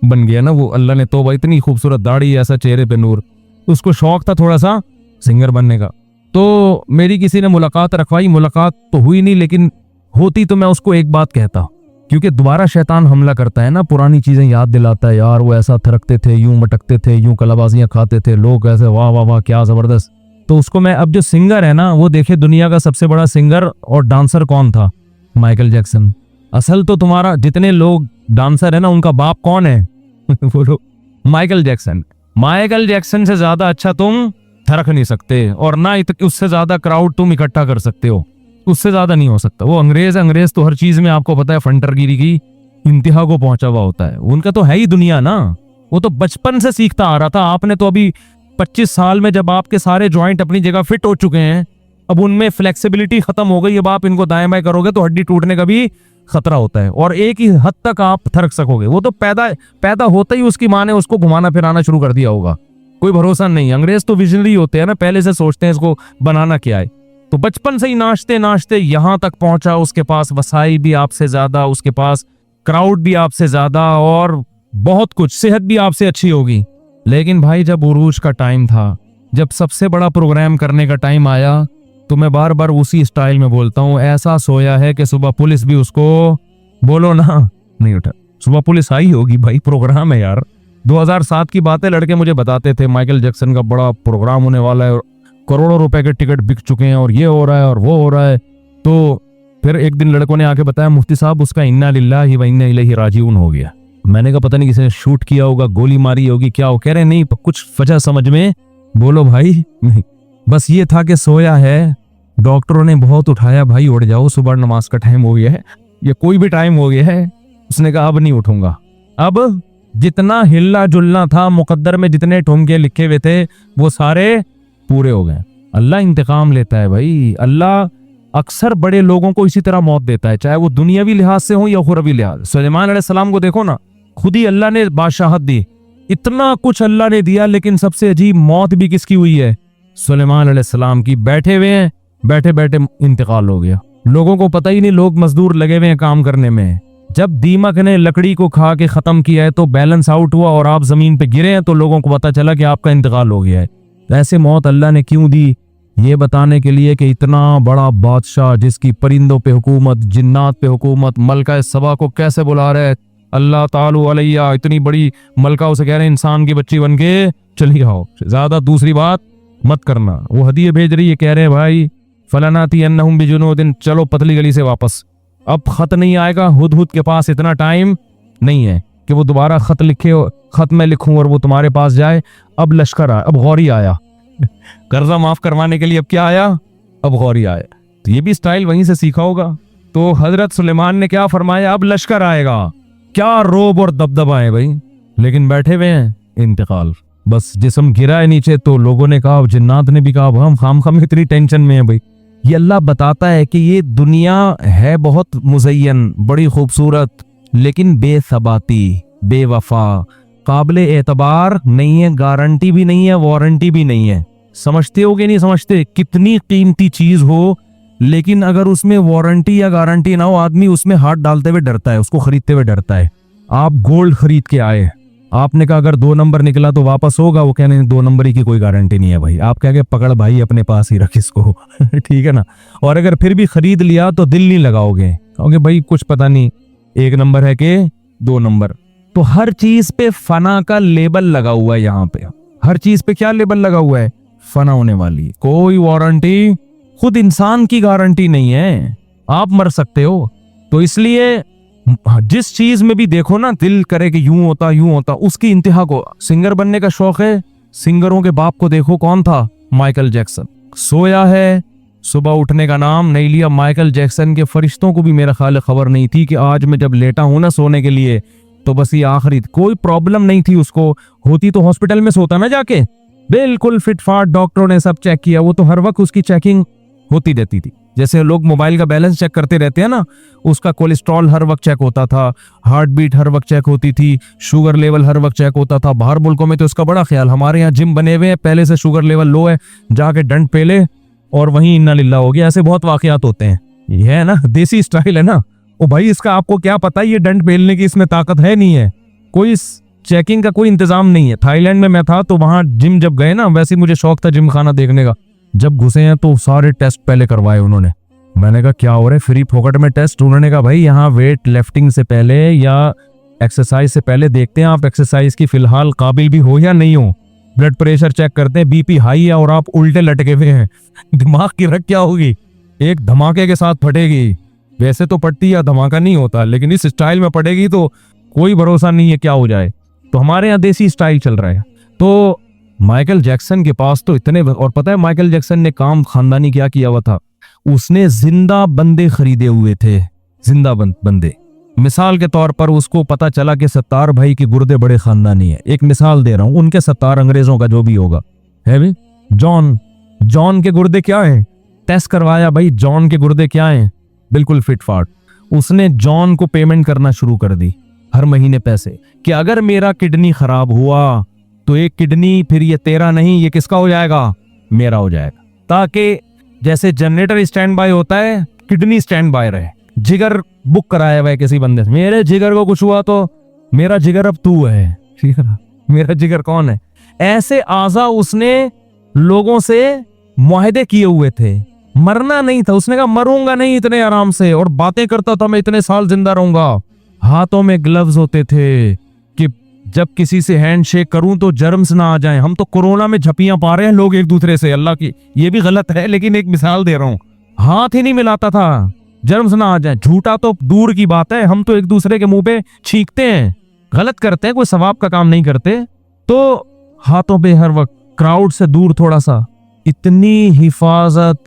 बन गया ना वो, अल्लाह ने तौबा, इतनी खूबसूरत दाढ़ी, ऐसा चेहरे पे नूर, उसको शौक था थोड़ा सा सिंगर बनने का। तो मेरी किसी ने मुलाकात रखवाई, मुलाकात तो हुई नहीं, लेकिन होती तो मैं उसको एक बात कहता, क्योंकि दोबारा शैतान हमला करता है ना, पुरानी चीजें याद दिलाता है, यार वो ऐसा थरकते थे, यूं मटकते थे, यूं कलाबाजियां खाते थे, लोग ऐसे वाह वाह वाह क्या जबरदस्त। तो उसको मैं, अब जो सिंगर है ना, वो देखे दुनिया का सबसे बड़ा सिंगर और डांसर कौन था, माइकल जैक्सन। असल तो तुम्हारा जितने लोग डांसर है ना, उनका बाप कौन है बोलो, माइकल जैक्सन। माइकल जैक्सन से ज्यादा अच्छा तुम थरक नहीं सकते, और ना उससे ज्यादा क्राउड तुम इकट्ठा कर सकते हो, उससे ज्यादा नहीं हो सकता। वो अंग्रेज, अंग्रेज तो हर चीज में आपको पता है फंटरगिरी की इंतहा को पहुंचा हुआ होता है, उनका तो है ही दुनिया ना, वो तो बचपन से सीखता आ रहा था। आपने तो अभी 25 साल में, जब आपके सारे जॉइंट अपनी जगह फिट हो चुके हैं, अब उनमें फ्लेक्सिबिलिटी खत्म हो गई, अब आप इनको दाएं बाएं करोगे तो हड्डी टूटने का भी खतरा होता है, और एक ही हद तक आप थरक सकोगे। वो तो पैदा होता ही उसकी माँ ने उसको घुमाना फिराना शुरू कर दिया होगा, कोई भरोसा नहीं। अंग्रेज तो विजनरी होते हैं ना, पहले से सोचते हैं इसको बनाना क्या है, तो बचपन से ही नाचते नाचते यहां तक पहुंचा। उसके पास वसाई भी आपसे ज्यादा, उसके पास क्राउड भी आपसे ज्यादा, और बहुत कुछ, सेहत भी आपसे अच्छी होगी। लेकिन भाई जब उरूज का टाइम था, जब सबसे बड़ा प्रोग्राम करने का टाइम आया, तो मैं बार बार उसी स्टाइल में बोलता हूँ, ऐसा सोया है कि सुबह पुलिस भी उसको, बोलो ना, नहीं उठा। सुबह पुलिस आई होगी भाई, प्रोग्राम है यार, 2007 की बातें लड़के मुझे बताते थे, माइकल जैक्सन का बड़ा प्रोग्राम होने वाला है, और करोड़ों रुपए के टिकट बिक चुके हैं, और ये हो रहा है और वो हो रहा है। तो फिर एक दिन लड़कों ने आके बताया, मुफ्ती साहब उसका इन्ना लिल्लाहि व इन्ना इलैहि राजिऊन हो गया। मैंने कहा पता नहीं किसी ने शूट किया होगा, गोली मारी होगी, क्या हो। कह रहे नहीं, कुछ वजह समझ में, बोलो भाई नहीं, बस ये था कि सोया है, डॉक्टरों ने बहुत उठाया, भाई उठ जाओ, सुबह नमाज का टाइम हो गया है, या कोई भी टाइम हो गया है। उसने कहा अब नहीं उठूंगा। अब जितना हिलना जुलना था, मुकद्दर में जितने ठुमके लिखे हुए थे, वो सारे पूरे हो गए। अल्लाह इंतकाम लेता है भाई, अल्लाह अक्सर बड़े लोगों को इसी तरह मौत देता है, चाहे वो दुनियावी लिहाज से हो या उखरवी लिहाज। सुलेमान अलैहिस्सलाम को देखो ना, खुद ही अल्लाह ने बादशाहत दी, इतना कुछ अल्लाह ने दिया, लेकिन सबसे अजीब मौत भी किसकी हुई है, सुलेमान अलैहिस्सलाम की। बैठे हुए हैं, बैठे बैठे इंतकाल हो गया, लोगों को पता ही नहीं, लोग मजदूर लगे हुए हैं काम करने में। जब दीमक ने लकड़ी को खा के खत्म किया है, तो बैलेंस आउट हुआ और आप जमीन पे गिरे हैं, तो लोगों को पता चला कि आपका इंतकाल हो गया है। ऐसे मौत अल्लाह ने क्यों दी, ये बताने के लिए कि इतना बड़ा बादशाह, जिसकी परिंदों पे हुकूमत, जिन्नात पे हुकूमत, मलका सबा को कैसे बुला रहे हैं, अल्लाह तालू अलैया, इतनी बड़ी मलका उसे कह रहे हैं इंसान की बच्ची बन के चली आओ, ज्यादा दूसरी बात मत करना। वो हदिये भेज रही है, कह रहे हैं भाई फलानाती अन्नहुम बिजुनूदिन, चलो पतली गली से वापस। अब खत नहीं आएगा, हुदहुद के पास इतना टाइम नहीं है कि वो दोबारा खत लिखे, खत में लिखूं और वो तुम्हारे पास जाए। अब लश्कर आया, अब गौरी आया कर्जा माफ करवाने के लिए, अब क्या आया, अब गौरी आया। तो ये भी स्टाइल वहीं से सीखा होगा। तो हजरत सुलेमान ने क्या फरमाया, अब लश्कर आएगा, क्या रोब और दबदबा है भाई, लेकिन बैठे हुए हैं, इंतकाल। बस जिस्म गिरा है नीचे, तो लोगों ने कहा, जिन्नात ने भी कहा, हम खाम इतनी टेंशन में है भाई। ये अल्लाह बताता है कि ये दुनिया है बहुत मुज़य्यन, बड़ी खूबसूरत, लेकिन बेसबाती, बेवफा, काबिल एतबार नहीं है, गारंटी भी नहीं है, वारंटी भी नहीं है। समझते हो कि नहीं समझते, कितनी कीमती चीज हो, लेकिन अगर उसमें वारंटी या गारंटी ना हो, आदमी उसमें हाथ डालते हुए डरता है, उसको खरीदते हुए डरता है। आप गोल्ड खरीद के आए, आपने कहा अगर 2 नंबर निकला तो वापस होगा, वो कहने 2 नंबर की कोई गारंटी नहीं है भाई। आप कह के पकड़ भाई, अपने पास ही रख इसको ठीक है ना। और अगर फिर भी खरीद लिया तो दिल नहीं लगाओगे, कहोगे भाई कुछ पता नहीं 1 नंबर है कि 2 नंबर। तो हर चीज पे फना का लेबल लगा हुआ है, यहाँ पे हर चीज पे क्या लेबल लगा हुआ है, फना होने वाली, कोई वारंटी, खुद इंसान की गारंटी नहीं है, आप मर सकते हो। तो इसलिए जिस चीज में भी देखो ना, दिल करे कि यूं होता, उसकी इंतहा को। सिंगर बनने का शौक है, सिंगरों के बाप को देखो, कौन था, माइकल जैक्सन। सोया है, सुबह उठने का नाम नहीं लिया। माइकल जैक्सन के फरिश्तों को भी मेरा ख्याल है खबर नहीं थी कि आज मैं जब लेटा हूं ना सोने के लिए तो बस ये आखिरी, कोई प्रॉब्लम नहीं थी उसको, होती तो हॉस्पिटल में सोता ना जाके, बिल्कुल फिट फाट, डॉक्टरों ने सब चेक किया। वो तो हर वक्त उसकी चेकिंग होती रहती थी, जैसे लोग मोबाइल का बैलेंस चेक करते रहते हैं ना, उसका कोलेस्ट्रॉल हर वक्त चेक होता था, हार्ट बीट हर वक्त चेक होती थी, शुगर लेवल हर वक्त चेक होता था। बाहर मुल्कों में तो इसका बड़ा ख्याल, हमारे यहाँ जिम बने हुए हैं, पहले से शुगर लेवल लो है, जाके डंड पे ले और वहीं इन्ना लिल्ला हो गया। ऐसे बहुत वाकयात होते हैं। ये है ना देसी स्टाइल है ना। ओ भाई इसका आपको क्या पता, ये डंड पेलने की इसमें ताकत है नहीं है, कोई चेकिंग का कोई इंतजाम नहीं है। थाईलैंड में मैं था तो वहां जिम जब गए ना, वैसे मुझे शौक था जिम खाना देखने का, जब घुसे हैं तो सारे टेस्ट पहले करवाए उन्होंने। मैंने कहा क्या हो रहा है, फ्री फोकट में टेस्ट। उन्होंने कहा भाई यहाँ वेट लिफ्टिंग से पहले या एक्सरसाइज से पहले देखते हैं आप एक्सरसाइज की फिलहाल काबिल भी हो या नहीं हो, ब्लड प्रेशर चेक करते हैं, बीपी हाई है और आप उल्टे लटके हुए हैं, दिमाग की रख क्या होगी, एक धमाके के साथ फटेगी। वैसे तो पट्टी या धमाका नहीं होता, लेकिन इस स्टाइल में पड़ेगी तो कोई भरोसा नहीं है क्या हो जाए। तो हमारे यहाँ देसी स्टाइल चल रहा है। तो माइकल जैक्सन के पास तो इतने, और पता है माइकल जैक्सन ने काम खानदानी क्या किया हुआ था, उसने जिंदा बंदे खरीदे हुए थे, जिंदा बंदे। मिसाल के तौर पर उसको पता चला कि सत्तार भाई के गुर्दे बड़े खानदानी है, एक मिसाल दे रहा हूं, उनके सत्तार अंग्रेजों का जो भी होगा है भी, जॉन के गुर्दे क्या हैं, टेस्ट करवाया भाई, जॉन के गुर्दे क्या हैं, बिल्कुल फिट फाट। उसने जॉन को पेमेंट करना शुरू कर दी हर महीने पैसे, कि अगर मेरा किडनी खराब हुआ तो एक किडनी फिर ये तेरा नहीं, ये किसका हो जाएगा, मेरा हो जाएगा, ताकि जैसे जनरेटर स्टैंड बाय होता है किडनी स्टैंड बाय रहे। जिगर बुक कराया हुआ है किसी बंदे से, मेरे जिगर को कुछ हुआ तो मेरा जिगर अब तू है, ठीक है ना, मेरा जिगर कौन है। ऐसे आजा उसने लोगों से मुआहदे किए हुए थे, मरना नहीं था, उसने कहा मरूंगा नहीं इतने आराम से, और बातें करता था मैं इतने साल जिंदा रहूंगा। हाथों में ग्लव्स होते थे कि जब किसी से हैंड शेक करूं तो जर्म्स ना आ जाएं। हम तो कोरोना में झपियां पा रहे हैं लोग एक दूसरे से, अल्लाह की, ये भी गलत है लेकिन एक मिसाल दे रहा हूं, हाथ ही नहीं मिलाता था जर्म्स ना आ जाए। झूठा तो दूर की बात है, हम तो एक दूसरे के मुंह पे छींकते हैं, गलत करते हैं, कोई सवाब का काम नहीं करते। तो हाथों पे हर वक्त, क्राउड से दूर थोड़ा सा, इतनी हिफाजत,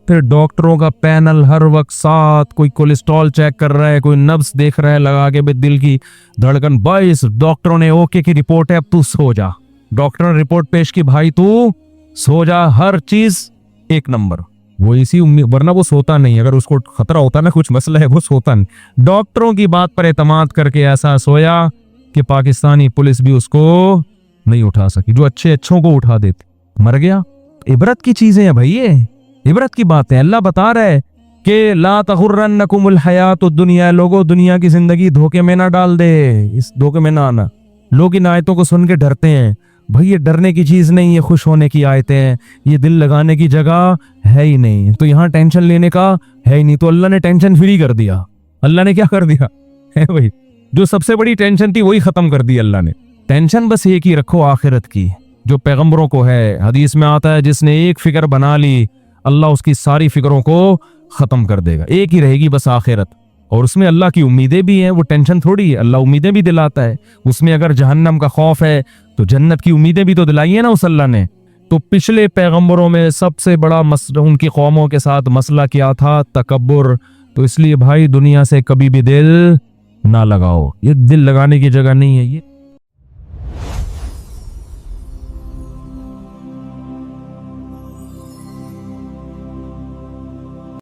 फिर डॉक्टरों का पैनल हर वक्त साथ, कोई कोलेस्ट्रॉल चेक कर रहा है, कोई नब्ज देख रहा है लगा के, दिल की धड़कन 22, डॉक्टरों ने ओके की रिपोर्ट है, अब तू सो जा। डॉक्टर ने रिपोर्ट पेश की, भाई तू सो जा, हर चीज एक नंबर। वो इसी उम्मीद, वरना वो सोता नहीं, अगर उसको खतरा होता ना, कुछ मसला है, वो सोता नहीं। डॉक्टरों की बात पर एतमाद करके ऐसा सोया कि पाकिस्तानी पुलिस भी उसको नहीं उठा सकी, जो अच्छों को उठा देती, मर गया। इबरत की चीजें हैं भाई, ये इबरत की बातें। अल्लाह बता रहा है कि ला तगुर्रन्नकुमुल हयातुद दुनिया, लोगों दुनिया की जिंदगी धोखे में ना डाल दे, इस धोखे में ना आना। लोग इन आयतों को सुन के डरते हैं, भाई ये डरने की चीज नहीं, ये खुश होने की आयतें हैं, ये दिल लगाने की जगह है ही नहीं, तो यहाँ टेंशन लेने का है ही नहीं। तो अल्लाह ने टेंशन फ्री कर दिया। अल्लाह ने क्या कर दिया है भाई, जो सबसे बड़ी टेंशन थी वही खत्म कर दी अल्लाह ने। टेंशन बस एक ही रखो, आखिरत की, जो पैगंबरों को है। हदीस में आता है जिसने एक फिक्र बना ली, अल्लाह उसकी सारी फिक्रों को खत्म कर देगा, एक ही रहेगी बस आखिरत। और उसमें अल्लाह की उम्मीदें भी हैं, वो टेंशन थोड़ी है, अल्लाह उम्मीदें भी दिलाता है। उसमें अगर जहन्नम का खौफ है तो जन्नत की उम्मीदें भी तो दिलाई है ना उस अल्लाह ने। तो पिछले पैगंबरों में सबसे बड़ा मसला उनकी कौमों के साथ मसला क्या था, तकब्बुर। तो इसलिए भाई दुनिया से कभी भी दिल ना लगाओ, ये दिल लगाने की जगह नहीं है ये।